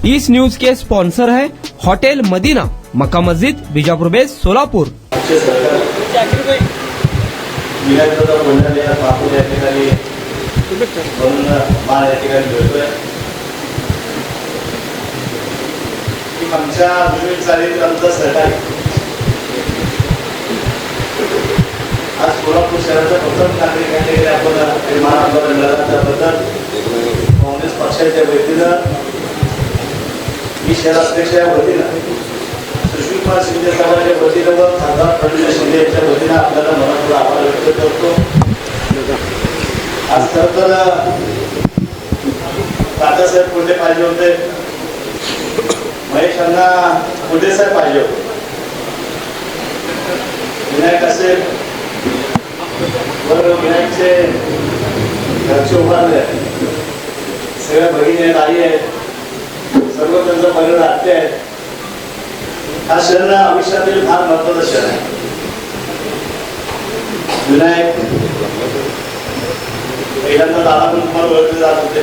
इस news के sponsor है hotel Medina, मक्का मस्जिद, Bijapur base, Solapur. आमच्या विविध चालीचं सहकार्य आज सोलापूर शहराच्या प्रथम नागरिकांनी आपण निर्माण आंदोलन मिळाला त्याबद्दल काँग्रेस पक्षाच्या वतीनं मी शहराध्यक्ष या वतीनं सुशीलकुमार शिंदे साहेबांच्या वतीनं व खासदार प्रवीण शिंदे यांच्या वतीनं आपल्याला मनातून आभार व्यक्त करतो। आज खरं तर दादासाहेब कोल्हे पाहिजे होते, महेश अण्णा कोल्हे साहेब पाहिजे होते, विनायक असेल बरोबर, विनायकचे घरचे उभारले, सगळ्या भगिनी आहेत, आई आहेत, सर्व त्यांचा परिवार आते आहेत। हा क्षण आयुष्यातील फार महत्वाचा क्षण आहे। विनायक पहिल्यांदा दादा पण तुम्हाला ओळखले जात होते,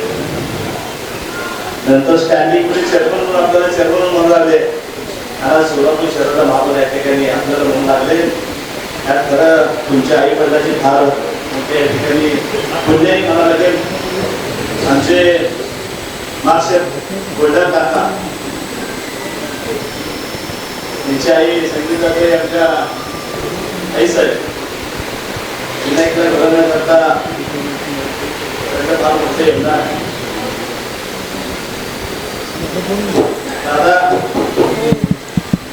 नंतर स्टँडिंग चेअरमन म्हणून आपल्याला चेअरमन म्हणून लागले, आता सोलापूर शहराचा महापौर या ठिकाणी आपल्याला म्हणून लागले। त्यात खरं तुमच्या आई वडिलांची फार मोठे या ठिकाणी पुण्यही म्हणावं लागेल। आमचे मार्शेफ गोल्डन काका त्यांची आई संगीताचे आमच्या आई साहेब विनायकला घडवण्याकरता फार मोठे योगदान आहे। दादा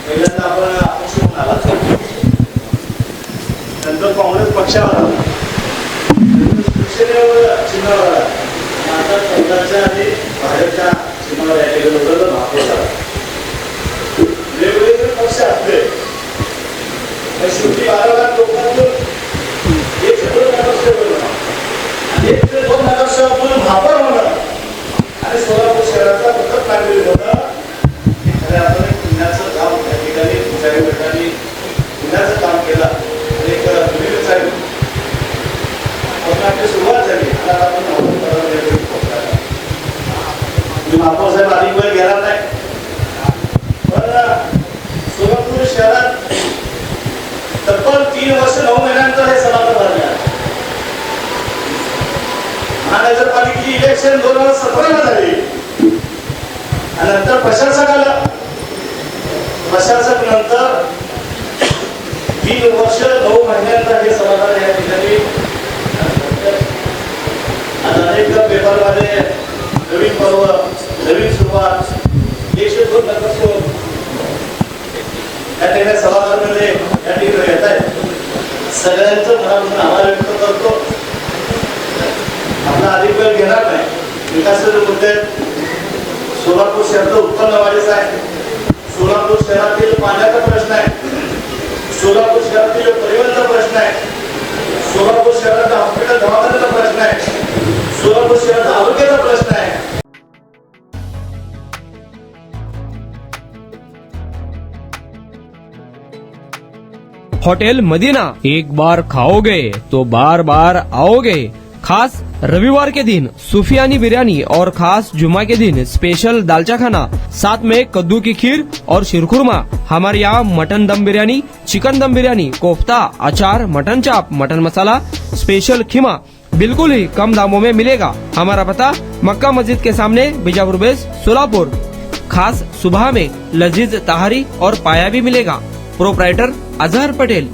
पहिल्यांदा आपण अपक्ष होऊन आला, नंतर काँग्रेस पक्षावर आला, शिवसेनेवर चिन्हावर आला, आता काँग्रेसच्या आणि भाजपच्या चिन्हावर या ठिकाणी होतं महापौर झाला। वेगवेगळे पक्ष असले शेवटी 12 लाख लोकांतून एक नगरसेवक होणार आणि एक ते 2 नगरसेवकातून महापौर होणार आणि सोलापूर शहराचा प्रथम नागरिक होणं हे खऱ्या अर्थाने पुण्याचं काम त्या ठिकाणी पुजारी गटांनी पुण्याचं काम केलं आणि एक विविध साहेब आपली सुरुवात झाली आणि आता आपण महापौर साहेब अधिक वेळ गेला नाही, पण सोलापूर शहरात तब्बल 3 वर्ष 9 महिन्यानंतर हे सभागृह भरले आहे। महानगरपालिकेची इलेक्शन 2017 झाली आणि नंतर प्रशासक आलं, प्रशासक नंतर 3 वर्ष 9 महिन्यानंतर हे सभागृह या ठिकाणी अनेक पेपरमध्ये नवीन पर्व, नवीन सुरुवात, 102 नगरसेवक या ठिकाणी सभागृहामध्ये या ठिकाणी येत आहेत। सगळ्यांचं मनापासून आभार व्यक्त करतो। आपला अधिक वेळ घेणार नाही, विकासाचे मुद्दे सोलापूर शहराचं उत्पन्न वाढीचं आहे, सोलापूर शहरातील पाण्याचा प्रश्न आहे, सोलापूर शहरातील परिवहनचा प्रश्न आहे, सोलापूर शहराचा हॉस्पिटल दवाखान्याचा प्रश्न आहे, सोलापूर शहराचा आरोग्याचा प्रश्न आहे। होटल मदीना, एक बार खाओगे तो बार बार आओगे। खास रविवार के दिन सूफियानी बिरयानी और खास जुमा के दिन स्पेशल दालचा खाना, साथ में कद्दू की खीर और शीरखुरमा। हमारे यहाँ मटन दम बिरयानी, चिकन दम बिरयानी, कोफ्ता, अचार, मटन चाप, मटन मसाला, स्पेशल खीमा बिल्कुल ही कम दामों में मिलेगा। हमारा पता मक्का मस्जिद के सामने, बीजापुर बेस, सोलापुर। खास सुबह में लजीज तहारी और पाया भी मिलेगा। प्रोप्राइटर अजहर पटेल।